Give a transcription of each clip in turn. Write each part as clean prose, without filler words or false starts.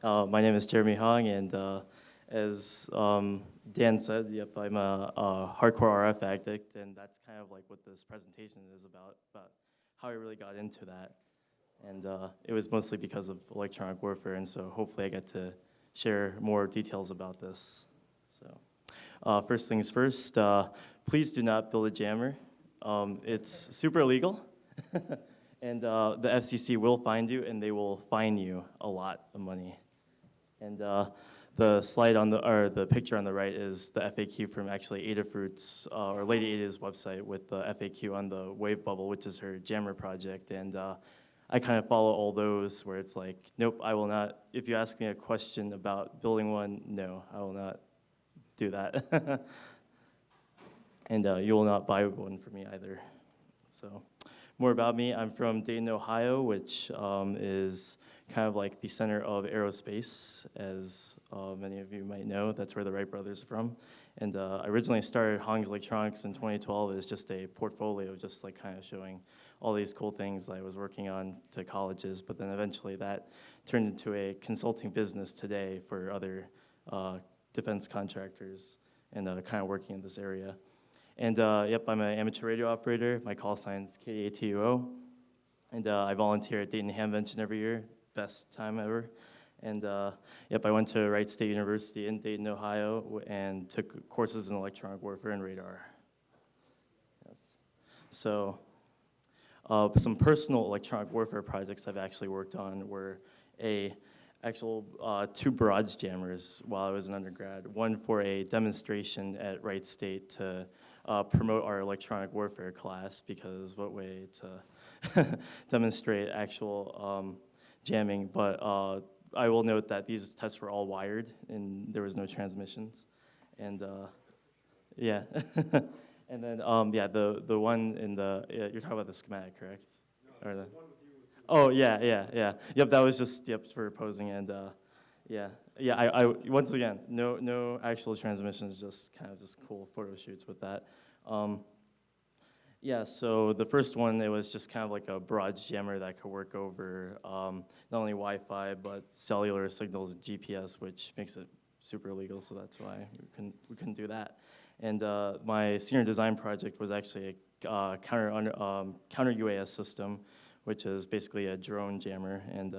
My name is Jeremy Hong, and as Dan said, yep, I'm a hardcore RF addict, and that's kind of like what this presentation is about how I really got into that. And it was mostly because of electronic warfare, and so hopefully I get to share more details about this. So first things first, please do not build a jammer. It's super illegal. And the FCC will find you, and they will fine you a lot of money. And the slide on the picture on the right is the FAQ from actually Adafruit's or Lady Ada's website with the FAQ on the wave bubble, which is her jammer project. And I kind of follow all those where it's like, nope, I will not. If you ask me a question about building one, no, I will not do that. And you will not buy one for me either. So. More about me, I'm from Dayton, Ohio, which is kind of like the center of aerospace, as many of you might know. That's where the Wright brothers are from. And I originally started Hong's Electronics in 2012 as just a portfolio, just like kind of showing all these cool things that I was working on to colleges, but then eventually that turned into a consulting business today for other defense contractors and kind of working in this area. And yep, I'm an amateur radio operator. My call sign is KATUO. And I volunteer at Dayton Hamvention every year. Best time ever. And yep, I went to Wright State University in Dayton, Ohio, and took courses in electronic warfare and radar. Yes. So some personal electronic warfare projects I've actually worked on were two barrage jammers while I was an undergrad. One for a demonstration at Wright State to promote our electronic warfare class, because what way to demonstrate actual jamming. But I will note that these tests were all wired and there was no transmissions. And yeah. And then yeah, the one in the, you're talking about the schematic, correct? No, or the one with you. Oh, yeah. Yep, that was just, for posing. And yeah, I once again, no actual transmissions, just kind of just cool photo shoots with that. Yeah, so the first one, it was just kind of like a barrage jammer that could work over not only Wi-Fi, but cellular signals and GPS, which makes it super illegal, so that's why we couldn't do that. And my senior design project was actually a counter UAS system, which is basically a drone jammer, and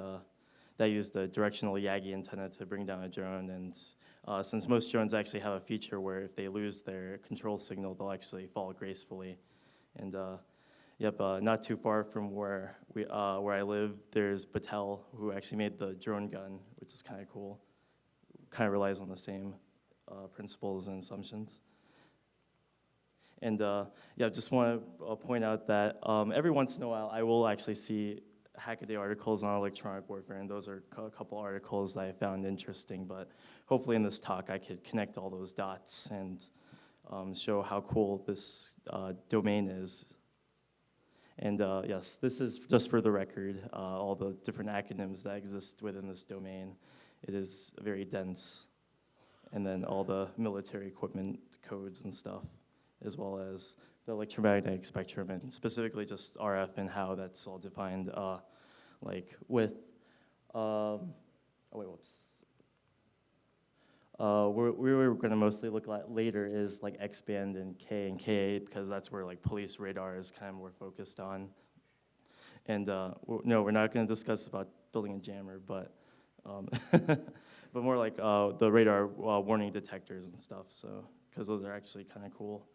that used a directional Yagi antenna to bring down a drone. And since most drones actually have a feature where if they lose their control signal, they'll actually fall gracefully. And yep, not too far from where I live, there's Battelle, who actually made the drone gun, which is kind of cool. Kind of relies on the same principles and assumptions. And yeah, just want to point out that every once in a while, I will actually see Hackaday articles on electronic warfare, and those are a couple articles that I found interesting, but hopefully in this talk I could connect all those dots and show how cool this domain is. And yes, this is just for the record, all the different acronyms that exist within this domain. It is very dense. And then all the military equipment codes and stuff, as well as the electromagnetic spectrum, and specifically just RF and how that's all defined, like with, oh wait, whoops. We were going to mostly look at later is like X-band and K and Ka, because that's where like police radar is kind of more focused on. And no, we're not going to discuss about building a jammer, but but more like the radar warning detectors and stuff. So because those are actually kind of cool.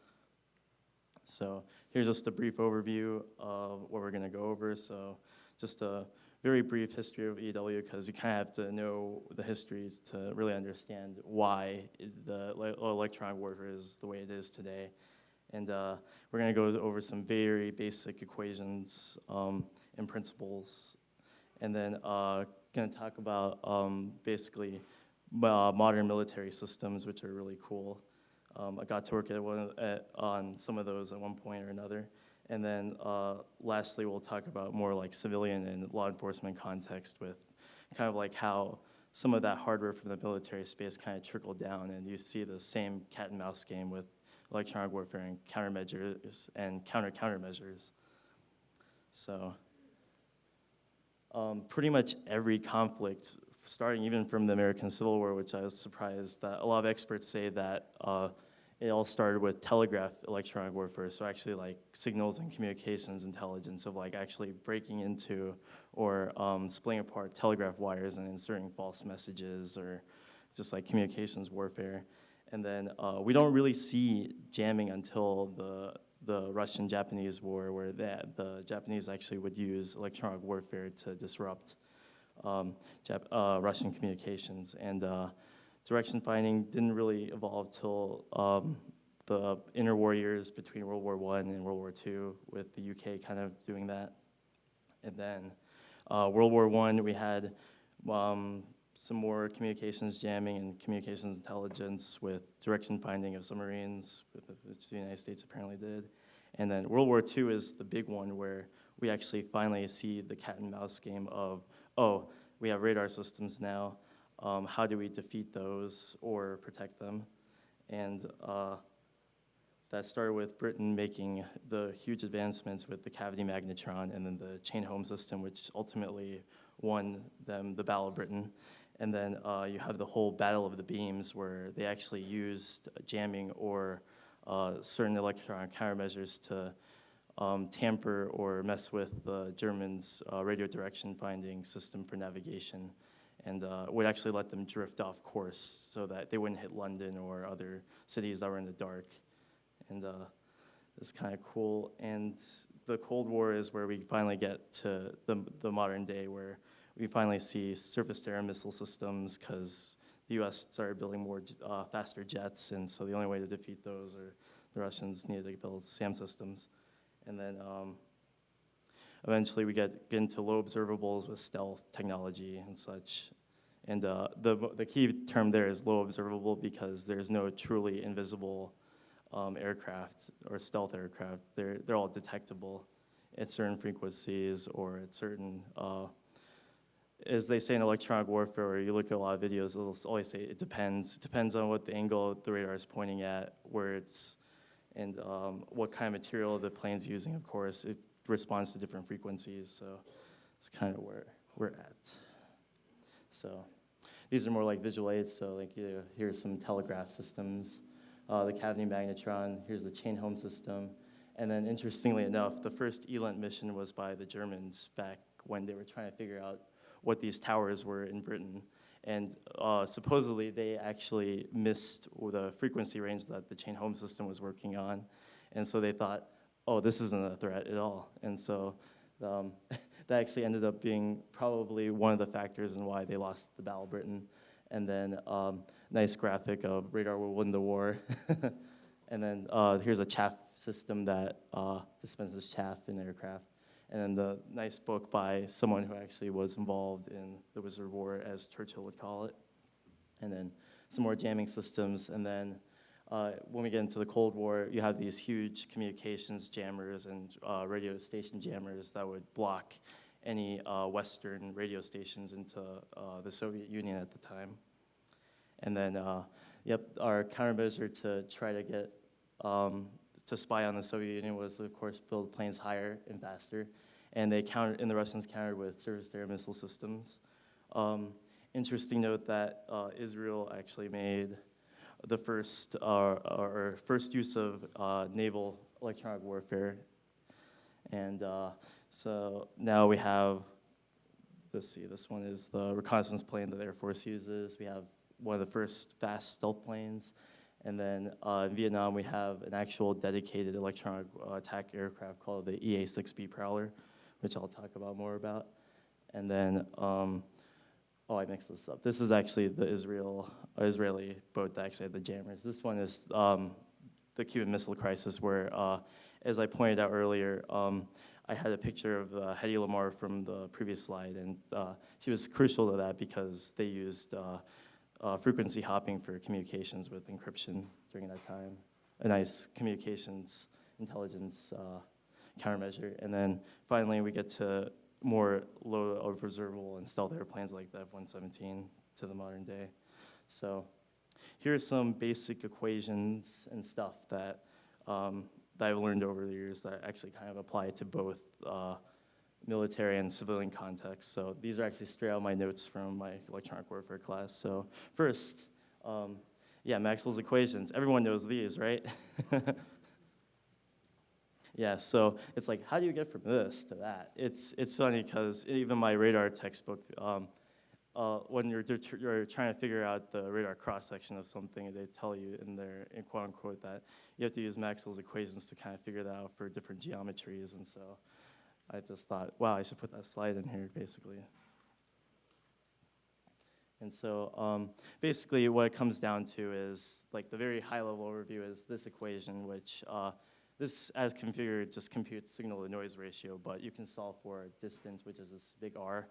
So here's just a brief overview of what we're going to go over. So just a very brief history of EW, because you kind of have to know the histories to really understand why the electronic warfare is the way it is today. And we're going to go over some very basic equations and principles. And then going to talk about basically modern military systems, which are really cool. I got to work on some of those at one point or another. And then lastly, we'll talk about more like civilian and law enforcement context, with kind of like how some of that hardware from the military space kind of trickled down, and you see the same cat and mouse game with electronic warfare and countermeasures and countermeasures. So pretty much every conflict starting even from the American Civil War, which I was surprised that a lot of experts say that it all started with telegraph electronic warfare, so actually like signals and communications intelligence of like actually breaking into or splitting apart telegraph wires and inserting false messages, or just like communications warfare. And then we don't really see jamming until the Russian-Japanese war, where the Japanese actually would use electronic warfare to disrupt Russian communications. And direction finding didn't really evolve till the interwar years between World War I and World War II, with the UK kind of doing that. And then World War I, we had some more communications jamming and communications intelligence with direction finding of submarines, which the United States apparently did. And then World War II is the big one where we actually finally see the cat and mouse game of, oh, we have radar systems now. How do we defeat those or protect them? And that started with Britain making the huge advancements with the cavity magnetron and then the chain home system, which ultimately won them the Battle of Britain. And then you have the whole Battle of the Beams, where they actually used jamming or certain electronic countermeasures to tamper or mess with the Germans' radio direction finding system for navigation, and would actually let them drift off course so that they wouldn't hit London or other cities that were in the dark. And it's kind of cool. And the Cold War is where we finally get to the modern day, where we finally see surface-to-air missile systems, because the U.S. started building more faster jets, and so the only way to defeat those, or the Russians needed to build SAM systems. And then eventually we get into low observables with stealth technology and such. And the key term there is low observable, because there's no truly invisible aircraft or stealth aircraft. They're all detectable at certain frequencies or at certain, as they say in electronic warfare, or you look at a lot of videos, it'll always say it depends. It depends on what the angle the radar is pointing at, where it's, and what kind of material the plane's using, of course. It responds to different frequencies, so it's kind of where we're at. So these are more like visual aids, so like here's some telegraph systems, the cavity magnetron, here's the chain home system, and then interestingly enough, the first ELENT mission was by the Germans back when they were trying to figure out what these towers were in Britain. And supposedly they actually missed the frequency range that the chain home system was working on. And so they thought, oh, this isn't a threat at all. And so that actually ended up being probably one of the factors in why they lost the Battle of Britain. And then nice graphic of radar will win the war. And then here's a chaff system that dispenses chaff in aircraft. And then the nice book by someone who actually was involved in the Wizard War, as Churchill would call it. And then some more jamming systems. And then when we get into the Cold War, you have these huge communications jammers and radio station jammers that would block any Western radio stations into the Soviet Union at the time. And then, our countermeasure to try to get to spy on the Soviet Union was, of course, build planes higher and faster, and the Russians countered with surface-to-air missile systems. Interesting note that Israel actually made the first use of naval electronic warfare, and so now we have. Let's see. This one is the reconnaissance plane that the Air Force uses. We have one of the first fast stealth planes. And then in Vietnam, we have an actual dedicated electronic attack aircraft called the EA-6B Prowler, which I'll talk about more about. And then, I mixed this up. This is actually the Israeli boat that actually had the jammers. This one is the Cuban Missile Crisis, where, as I pointed out earlier, I had a picture of Hedy Lamarr from the previous slide, and she was crucial to that because they used frequency hopping for communications with encryption during that time. A nice communications intelligence countermeasure. And then finally we get to more low observable and stealth airplanes like the F-117 to the modern day. So here's some basic equations and stuff that I've learned over the years that actually kind of apply to both military and civilian context. So these are actually straight out my notes from my electronic warfare class. So first, yeah, Maxwell's equations. Everyone knows these, right? Yeah, so it's like, how do you get from this to that? It's funny because even my radar textbook, when you're trying to figure out the radar cross-section of something, they tell you in there, in quote unquote, that you have to use Maxwell's equations to kind of figure that out for different geometries. And so I just thought, wow, I should put that slide in here, basically. And so basically what it comes down to is, like, the very high-level overview is this equation, which this, as configured, just computes signal-to-noise ratio, but you can solve for a distance, which is this big R,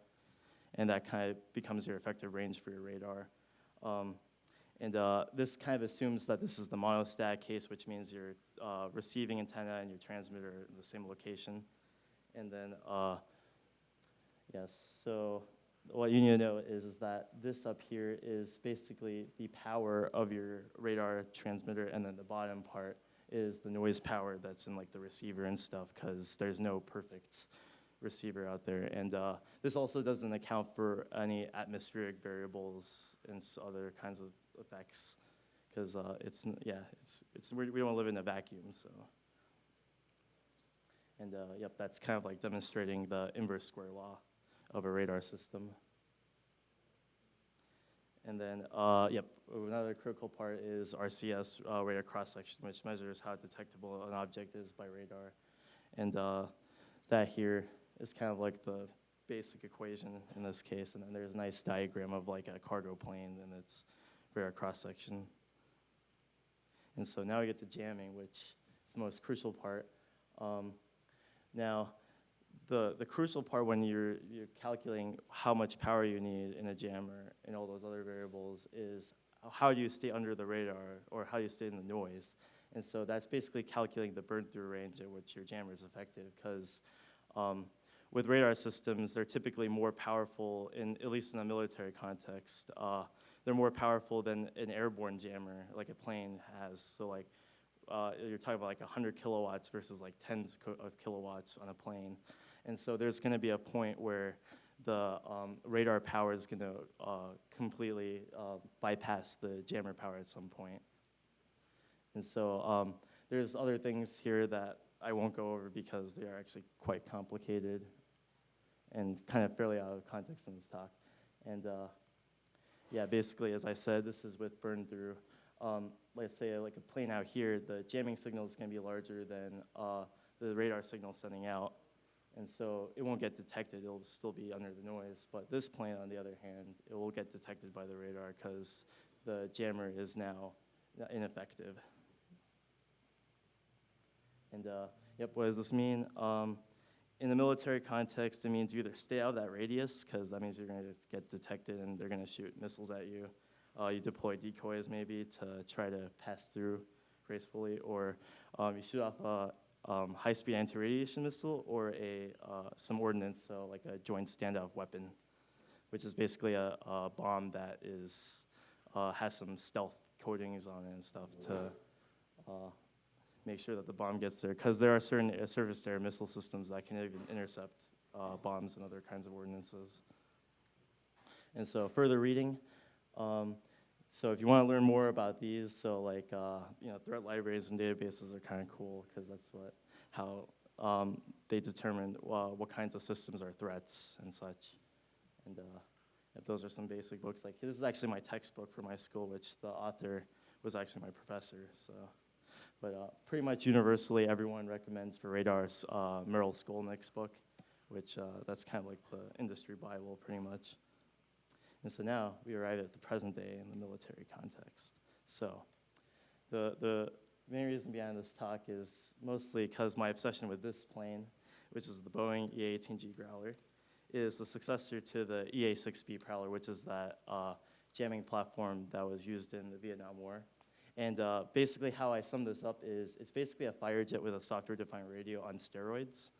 and that kind of becomes your effective range for your radar. This kind of assumes that this is the monostat case, which means your receiving antenna and your transmitter are in the same location. And then, yes, so what you need to know is that this up here is basically the power of your radar transmitter, and then the bottom part is the noise power that's in, like, the receiver and stuff, because there's no perfect receiver out there. And this also doesn't account for any atmospheric variables and other kinds of effects, because we don't live in a vacuum. So, and yep, that's kind of like demonstrating the inverse square law of a radar system. And then, yep, another critical part is RCS, radar cross-section, which measures how detectable an object is by radar. And that here is kind of like the basic equation in this case. And then there's a nice diagram of, like, a cargo plane and its radar cross-section. And so now we get to jamming, which is the most crucial part. Now, the crucial part when you're calculating how much power you need in a jammer and all those other variables is how do you stay under the radar, or how do you stay in the noise. And so that's basically calculating the burn-through range at which your jammer is effective, because with radar systems, they're typically more powerful, at least in a military context. They're more powerful than an airborne jammer, like a plane has. So, like, you're talking about like 100 kilowatts versus like tens of kilowatts on a plane. And so there's going to be a point where the radar power is going to completely bypass the jammer power at some point. And so there's other things here that I won't go over because they are actually quite complicated and kind of fairly out of context in this talk. And yeah, basically, as I said, this is with burn through. Let's say like a plane out here, the jamming signal is going to be larger than the radar signal sending out. And so it won't get detected. It'll still be under the noise. But this plane, on the other hand, it will get detected by the radar because the jammer is now ineffective. And yep, what does this mean? In the military context, it means you either stay out of that radius, because that means you're going to get detected and they're going to shoot missiles at you. You deploy decoys maybe to try to pass through gracefully, or you shoot off a high-speed anti-radiation missile or some ordnance, so like a joint standoff weapon, which is basically a bomb that has some stealth coatings on it and stuff to make sure that the bomb gets there, because there are certain surface-to-air missile systems that can even intercept bombs and other kinds of ordinances. And so further reading, so if you want to learn more about these, so like threat libraries and databases are kind of cool, because that's how they determine what kinds of systems are threats and such. And those are some basic books. Like, this is actually my textbook for my school, which the author was actually my professor. So, but pretty much universally, everyone recommends for radars Merrill Skolnick's book, which that's kind of like the industry Bible, pretty much. And so now we arrive at the present day in the military context. So the main reason behind this talk is mostly because my obsession with this plane, which is the Boeing EA-18G Growler, is the successor to the EA-6B Prowler, which is that jamming platform that was used in the Vietnam War. And basically how I sum this up is it's basically a fighter jet with a software-defined radio on steroids.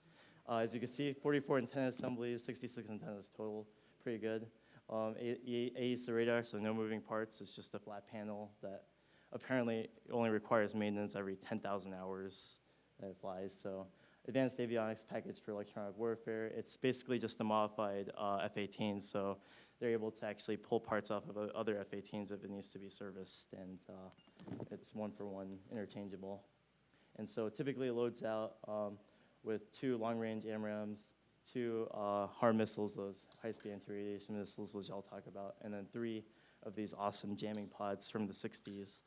As you can see, 44 antenna assemblies, 66 antennas total, pretty good. AES radar, so no moving parts. It's just a flat panel that apparently only requires maintenance every 10,000 hours that it flies. So advanced avionics package for electronic warfare. It's basically just a modified F-18, so they're able to actually pull parts off of other F-18s if it needs to be serviced, and it's one-for-one interchangeable. And so typically it loads out with 2 long-range AMRAAMs, 2 HARM missiles, those high-speed anti-radiation missiles, which I'll talk about, and then 3 of these awesome jamming pods from the 60s.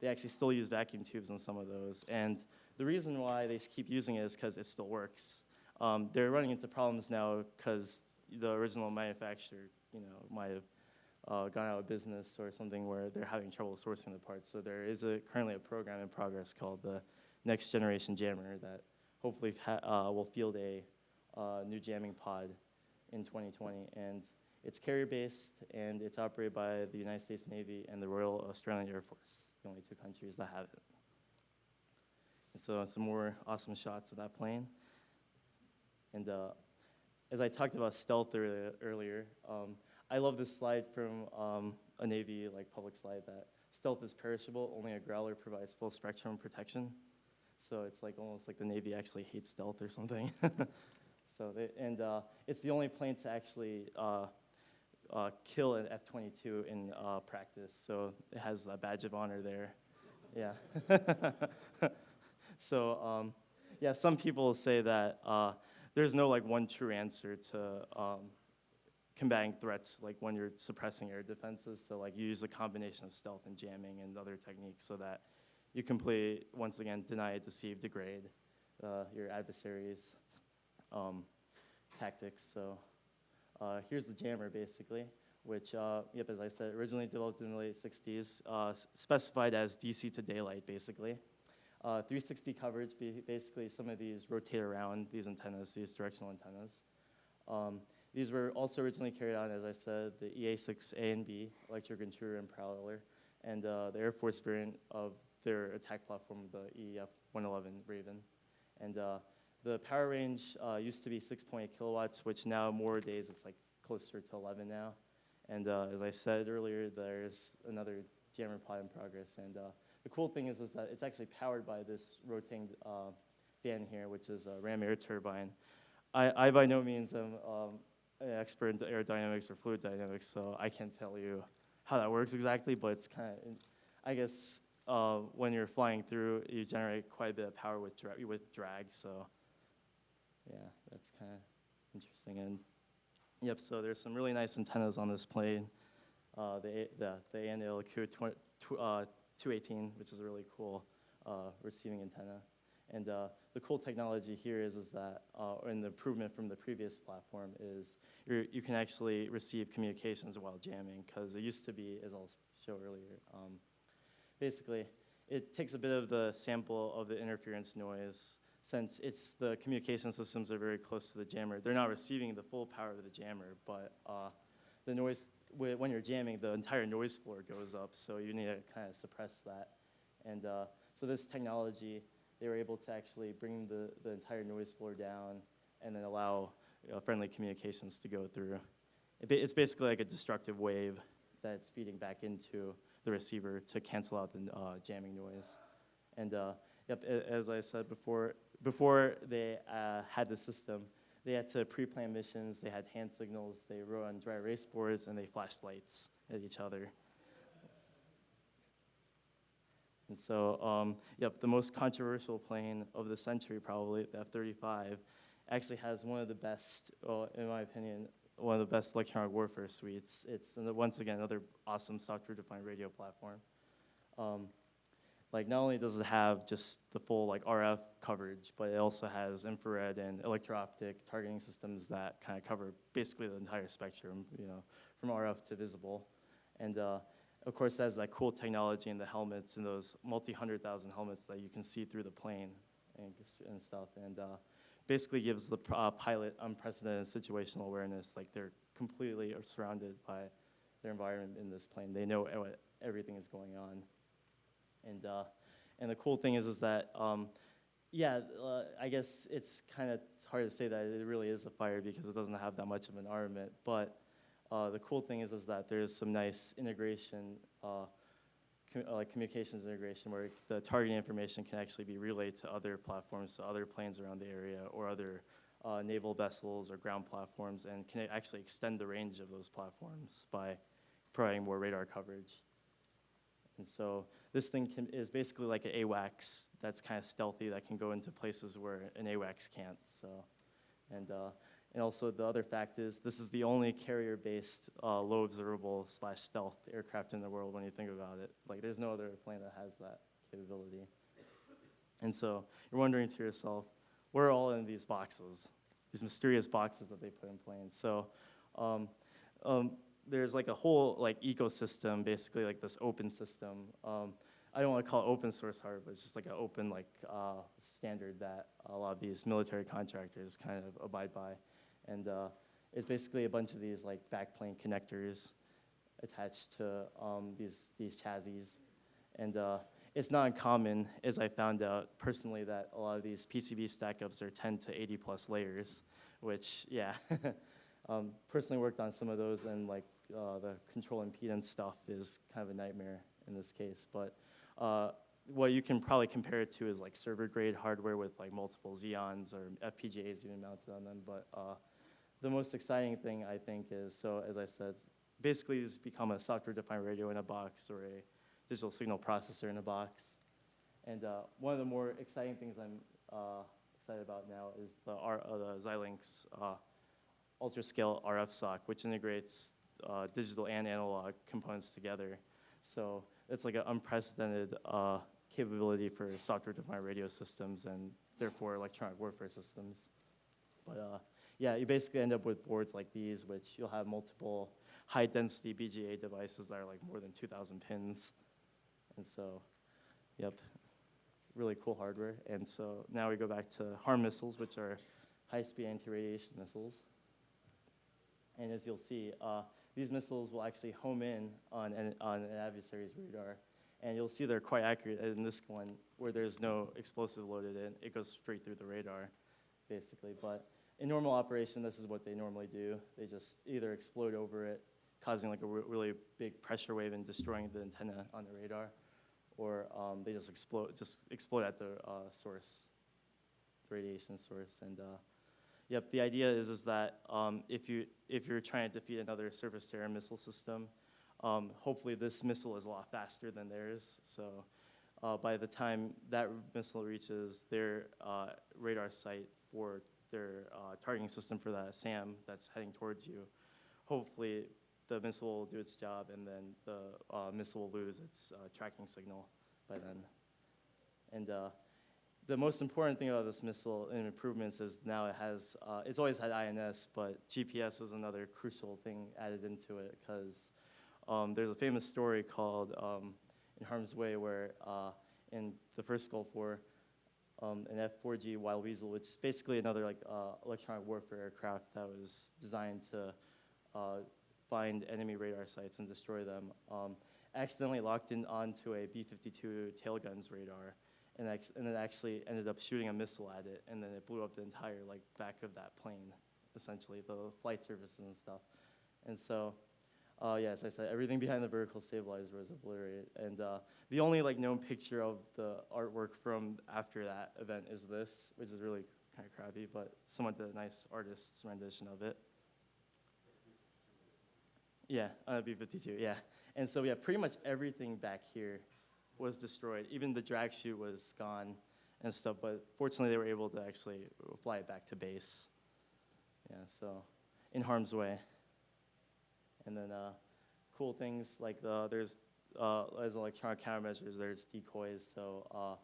They actually still use vacuum tubes in some of those, and the reason why they keep using it is because it still works. They're running into problems now because the original manufacturer, might have gone out of business or something where they're having trouble sourcing the parts. So there is currently a program in progress called the Next Generation Jammer that hopefully will field a new jamming pod in 2020. And it's carrier-based, and it's operated by the United States Navy and the Royal Australian Air Force, the only 2 countries that have it. And so some more awesome shots of that plane. And as I talked about stealth earlier, I love this slide from a Navy public slide that stealth is perishable, only a Growler provides full spectrum protection. So it's almost like the Navy actually hates stealth or something. So it's the only plane to actually kill an F-22 in practice. So it has a badge of honor there. Yeah. So yeah, some people say that there's no one true answer to combating threats when you're suppressing air defenses. So you use a combination of stealth and jamming and other techniques so that you completely, once again, deny, deceive, degrade your adversary's tactics. So here's the jammer basically, which, as I said, originally developed in the late 60s, specified as DC to daylight basically. 360 coverage, basically some of these rotate around these antennas, these directional antennas. These were also originally carried on, as I said, the EA-6A and B, electric intruder and prowler, and the Air Force variant of their attack platform, the EF-111 Raven. And the power range used to be 6.8 kilowatts, which now more days it's closer to 11 now. And as I said earlier, there's another jammer pod in progress. And the cool thing is that it's actually powered by this rotating fan here, which is a ram air turbine. I by no means am an expert in aerodynamics or fluid dynamics, so I can't tell you how that works exactly, but it's kind of, I guess, when you're flying through, you generate quite a bit of power with drag, so yeah, that's kind of interesting. And yep, so there's some really nice antennas on this plane. The ANLQ 218, which is a really cool receiving antenna. And the cool technology here is that, and the improvement from the previous platform is you can actually receive communications while jamming, because it used to be, as I'll show earlier, basically it takes a bit of the sample of the interference noise. Since the communication systems are very close to the jammer, they're not receiving the full power of the jammer, but the noise, when you're jamming, the entire noise floor goes up, so you need to kind of suppress that. And so this technology, they were able to actually bring the entire noise floor down and then allow friendly communications to go through. It's basically like a destructive wave that's feeding back into the receiver to cancel out the jamming noise. And yep, as I said before they had the system, they had to pre-plan missions, they had hand signals, they wrote on dry erase boards, and they flashed lights at each other. And so, yep, the most controversial plane of the century, probably, the F-35, actually has one of the best, well, in my opinion, one of the best electronic warfare suites. It's, once again, another awesome software-defined radio platform. Not only does it have just the full RF coverage, but it also has infrared and electro-optic targeting systems that kind of cover basically the entire spectrum, from RF to visible. And of course, it has that cool technology in the helmets and those multi-100,000 helmets that you can see through the plane and stuff. And basically gives the pilot unprecedented situational awareness. They're completely surrounded by their environment in this plane. They know everything is going on. And the cool thing is that, I guess it's kind of hard to say that it really is a fighter because it doesn't have that much of an armament. But the cool thing is that there's some nice integration like communications integration, where the targeting information can actually be relayed to other platforms, to other planes around the area, or other naval vessels or ground platforms, and can actually extend the range of those platforms by providing more radar coverage. And so this thing is basically like an AWACS that's kind of stealthy, that can go into places where an AWACS can't. So, and also the other fact is this is the only carrier-based low observable / stealth aircraft in the world when you think about it. Like there's no other plane that has that capability. And so you're wondering to yourself, we're all in these boxes, these mysterious boxes that they put in planes. So there's like a whole like ecosystem, basically like this open system. I don't want to call it open source hardware, but it's just like an open like standard that a lot of these military contractors kind of abide by. And it's basically a bunch of these like backplane connectors attached to these chassis. And it's not uncommon, as I found out personally, that a lot of these PCB stack-ups are 10 to 80 plus layers, which, yeah. Personally worked on some of those, and like the control impedance stuff is kind of a nightmare in this case. But what you can probably compare it to is like server-grade hardware with like multiple Xeons or FPGAs even mounted on them. But the most exciting thing, I think, is, so as I said, basically it's become a software-defined radio in a box or a digital signal processor in a box. And one of the more exciting things I'm excited about now is the Xilinx ultra-scale RF Sock, which integrates digital and analog components together. So it's like an unprecedented capability for software-defined radio systems and therefore electronic warfare systems. But yeah, you basically end up with boards like these, which you'll have multiple high-density BGA devices that are like more than 2,000 pins. And so, yep, really cool hardware. And so now we go back to HARM missiles, which are high-speed anti-radiation missiles. And as you'll see, these missiles will actually home in on an adversary's radar. And you'll see they're quite accurate in this one, where there's no explosive loaded in. It goes straight through the radar, basically. But in normal operation, this is what they normally do. They just either explode over it, causing like a really big pressure wave and destroying the antenna on the radar, or they just explode at the source, the radiation source. And yep, the idea is that if you're trying to defeat another surface-to-air missile system, hopefully this missile is a lot faster than theirs. So by the time that missile reaches their radar site for their targeting system for that SAM that's heading towards you, hopefully the missile will do its job, and then the missile will lose its tracking signal by then. And the most important thing about this missile and improvements is now it has, it's always had INS, but GPS is another crucial thing added into it, because there's a famous story called In Harm's Way, where in the first Gulf War, an F-4G Wild Weasel, which is basically another like electronic warfare aircraft that was designed to find enemy radar sites and destroy them, accidentally locked in onto a B-52 tailgun's radar, and it actually ended up shooting a missile at it, and then it blew up the entire like back of that plane, essentially, the flight surfaces and stuff. And so, yeah, as I said, everything behind the vertical stabilizer was obliterated. And the only like known picture of the artwork from after that event is this, which is really kind of crappy, but someone did a nice artist's rendition of it. Yeah, B-52, yeah. And so, yeah, pretty much everything back here was destroyed. Even the drag chute was gone and stuff, but fortunately they were able to actually fly it back to base. Yeah, so in harm's way. And then cool things like there's, as electronic countermeasures, there's decoys. So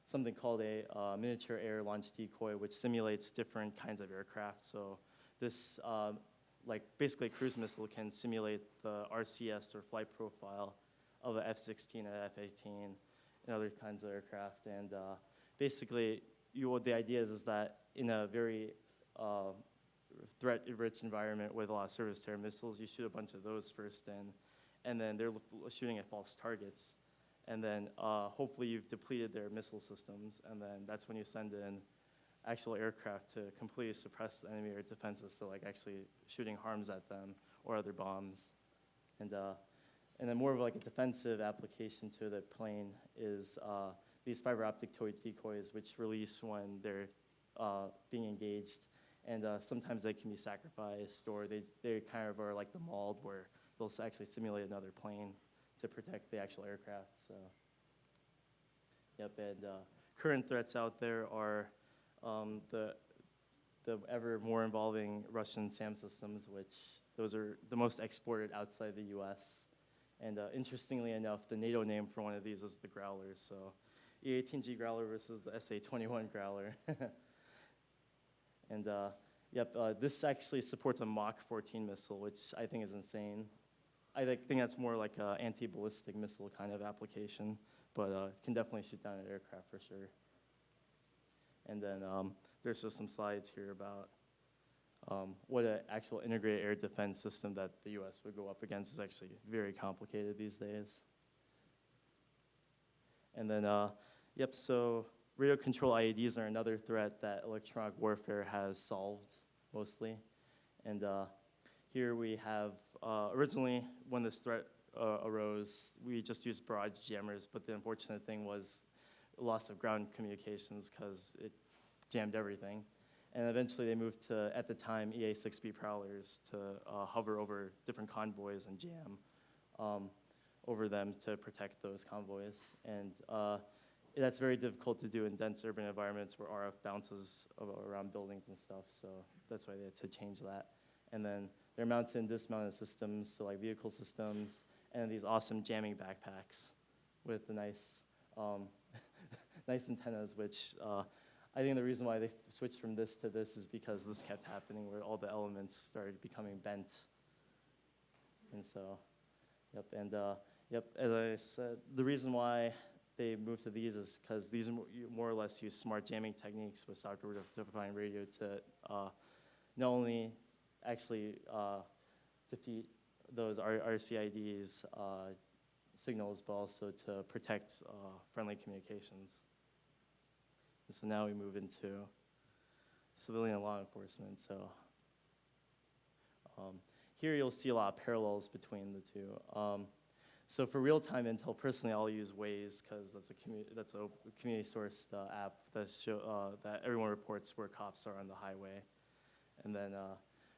something called a miniature air launch decoy, which simulates different kinds of aircraft. So this like basically a cruise missile can simulate the RCS or flight profile of a F-16 and F-18 and other kinds of aircraft. And basically, the idea is that in a very threat-rich environment with a lot of surface-to-air missiles, you shoot a bunch of those first in, and then they're shooting at false targets. And then hopefully you've depleted their missile systems, and then that's when you send in actual aircraft to completely suppress the enemy air defenses, so like actually shooting harms at them or other bombs. And And then more of like a defensive application to the plane is these fiber optic decoys, which release when they're being engaged. And sometimes they can be sacrificed, or they kind of are like the mauled, where they'll actually simulate another plane to protect the actual aircraft. So, yep. And current threats out there are the ever more involving Russian SAM systems, which those are the most exported outside the U.S. And interestingly enough, the NATO name for one of these is the Growler. So, E-18G Growler versus the SA-21 Growler. And this actually supports a Mach 14 missile, which I think is insane. I think that's more like an anti-ballistic missile kind of application, but can definitely shoot down an aircraft for sure. And then there's just some slides here about what an actual integrated air defense system that the U.S. would go up against is actually very complicated these days. And then, so Rio Control IEDs are another threat that electronic warfare has solved mostly. And here we have, originally when this threat arose, we just used barrage jammers, but the unfortunate thing was loss of ground communications because it jammed everything. And eventually they moved to, at the time, EA-6B prowlers to hover over different convoys and jam over them to protect those convoys. And that's very difficult to do in dense urban environments where RF bounces around buildings and stuff, so that's why they had to change that. And then they're mounted and dismounted systems, so like vehicle systems, and these awesome jamming backpacks with the nice, nice antennas, which I think the reason why they switched from this to this is because this kept happening where all the elements started becoming bent. And so, as I said, the reason why they moved to these is because these more or less use smart jamming techniques with software-defined radio to not only actually defeat those RCIDs signals, but also to protect friendly communications. And so now we move into civilian law enforcement. So here you'll see a lot of parallels between the two. So for real-time intel, personally, I'll use Waze because that's a community-sourced app that everyone reports where cops are on the highway. And then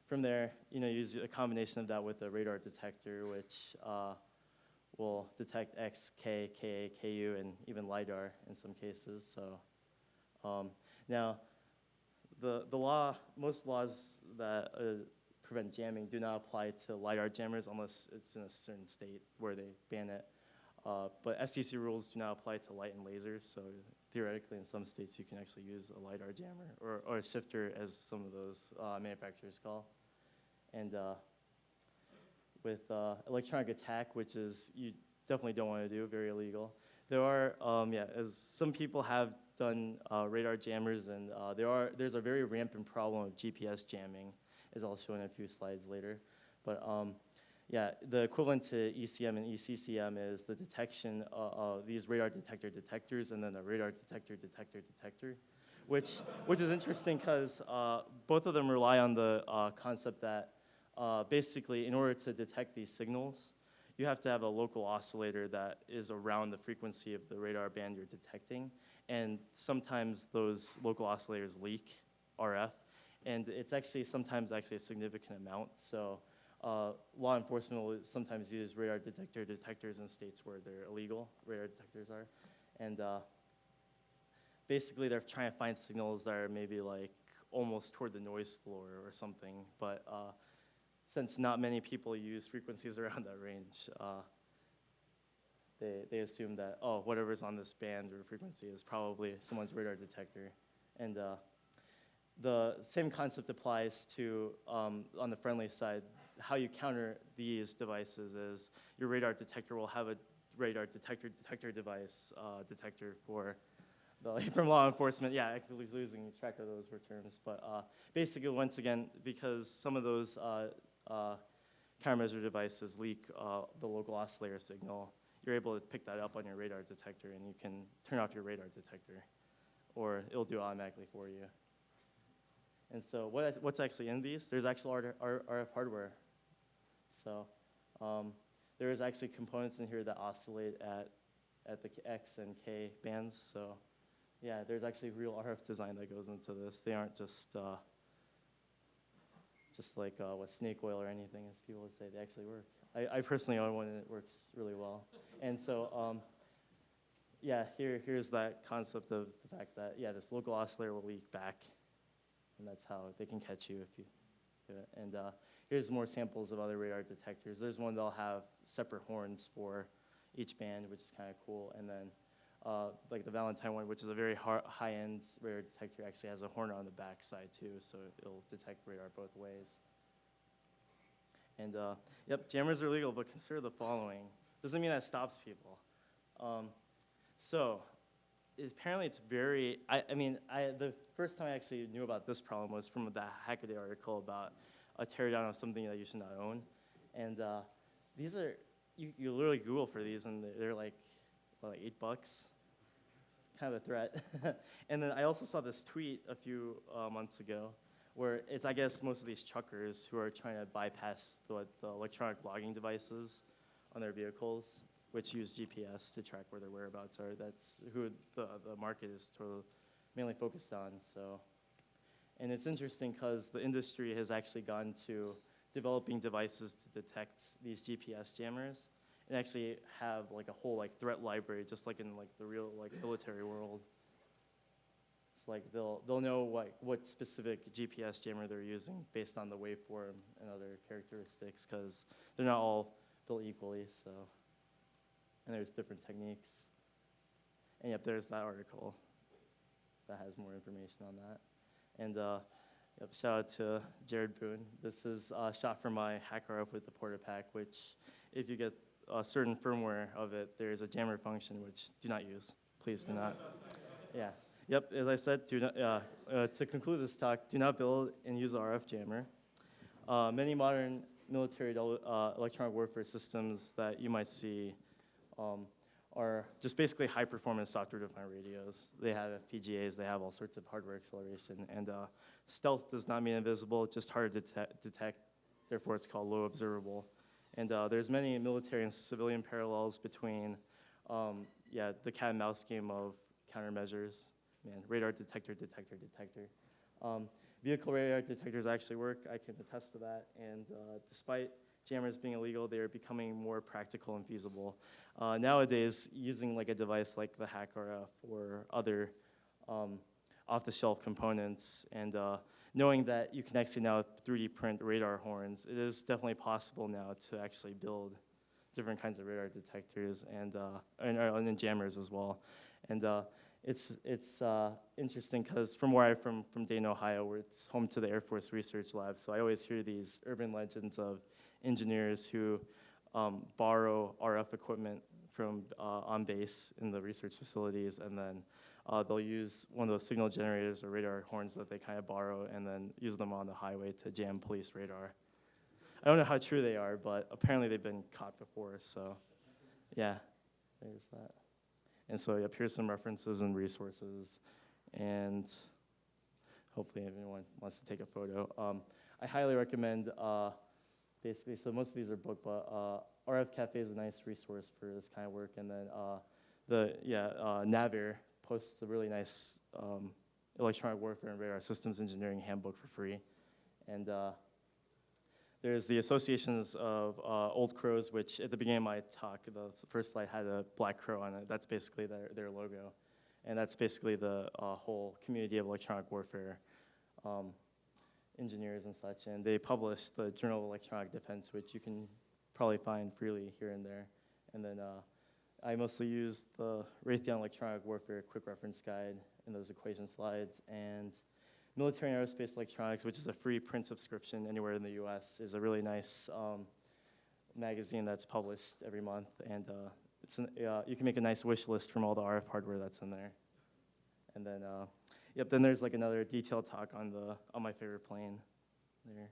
from there, use a combination of that with a radar detector, which will detect X, K, Ka, Ku, and even LiDAR in some cases. So now, most laws that prevent jamming do not apply to LiDAR jammers unless it's in a certain state where they ban it. But FCC rules do not apply to light and lasers, so theoretically in some states you can actually use a LiDAR jammer, or a shifter as some of those manufacturers call. And with electronic attack, which is you definitely don't want to do, very illegal. There are, as some people have done radar jammers, and there's a very rampant problem of GPS jamming, as I'll show in a few slides later. But the equivalent to ECM and ECCM is the detection of these radar detectors, and then a radar detector, which is interesting because both of them rely on the concept that basically in order to detect these signals, you have to have a local oscillator that is around the frequency of the radar band you're detecting. And sometimes those local oscillators leak RF. And it's actually sometimes a significant amount. So law enforcement will sometimes use radar detectors in states where they're illegal, radar detectors are. And basically they're trying to find signals that are maybe like almost toward the noise floor or something. But since not many people use frequencies around that range, they assume that, whatever's on this band or frequency is probably someone's radar detector. And the same concept applies to, on the friendly side, how you counter these devices is your radar detector will have a radar detector device detector for from law enforcement. Yeah, actually losing track of those terms. But basically, once again, because some of those countermeasure devices leak the local oscillator signal, you're able to pick that up on your radar detector, and you can turn off your radar detector, or it'll do it automatically for you. And so what's actually in these? There's actual RF hardware. So there is actually components in here that oscillate at the X and K bands. So yeah, there's actually real RF design that goes into this. They aren't just like what snake oil or anything, as people would say. They actually work. I personally own one, and it works really well. And so yeah, here's that concept of the fact that, yeah, this local oscillator will leak back, and that's how they can catch you if you do it. And here's more samples of other radar detectors. There's one that'll have separate horns for each band, which is kind of cool. And then like the Valentine one, which is a very high-end radar detector, actually has a horn on the back side too, so it'll detect radar both ways. And yep, jammers are legal, but consider the following. Doesn't mean that stops people. So apparently it's very, the first time I actually knew about this problem was from the Hackaday article about a teardown of something that you should not own. And these are, you literally Google for these, and they're like, what, like $8? It's kind of a threat. And then I also saw this tweet a few months ago where it's, I guess, most of these truckers who are trying to bypass the electronic logging devices on their vehicles, which use GPS to track where their whereabouts are. That's who the market is totally mainly focused on. So, and it's interesting because the industry has actually gone to developing devices to detect these GPS jammers and actually have like a whole like threat library, just like in like the real like military world. It's like they'll know what specific GPS jammer they're using based on the waveform and other characteristics, because they're not all built equally. So, and there's different techniques. And yep, there's that article that has more information on that. And yep, shout out to Jared Boone. This is a shot from my HackRF with the PortaPack, which if you get a certain firmware of it, there's a jammer function, which do not use. Please do not. Yeah. Yep, as I said, to conclude this talk, do not build and use an RF jammer. Many modern military electronic warfare systems that you might see are just basically high-performance software-defined radios. They have FPGAs, they have all sorts of hardware acceleration, and stealth does not mean invisible, it's just hard to detect, therefore it's called low observable. And there's many military and civilian parallels between the cat and mouse game of countermeasures, radar detector, detector, detector. Vehicle radar detectors actually work, I can attest to that, and despite jammers being illegal, they are becoming more practical and feasible. Nowadays, using like a device like the HackRF or other off-the-shelf components, and knowing that you can actually now 3D print radar horns, it is definitely possible now to actually build different kinds of radar detectors and jammers as well. And it's interesting because from where I'm from Dayton, Ohio, where it's home to the Air Force Research Lab, so I always hear these urban legends of engineers who borrow RF equipment from on base in the research facilities, and then they'll use one of those signal generators or radar horns that they kind of borrow and then use them on the highway to jam police radar. I don't know how true they are, but apparently they've been caught before, so yeah, there's that. And so yep, here's some references and resources, and hopefully everyone wants to take a photo. I highly recommend basically, so most of these are booked, but RF Cafe is a nice resource for this kind of work, and then Navir posts a really nice electronic warfare and radar systems engineering handbook for free. And there's the associations of Old Crows, which at the beginning of my talk, the first slide had a black crow on it. That's basically their logo. And that's basically the whole community of electronic warfare engineers and such. And they published the Journal of Electronic Defense, which you can probably find freely here and there. And then I mostly use the Raytheon Electronic Warfare Quick Reference Guide and those equation slides. And Military and Aerospace Electronics, which is a free print subscription anywhere in the US, is a really nice magazine that's published every month. And you can make a nice wish list from all the RF hardware that's in there. And then, then there's like another detailed talk on my favorite plane there.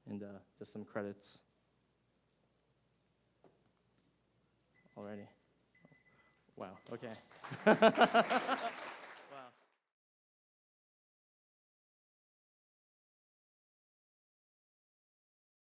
And just some credits. Already. Wow, okay.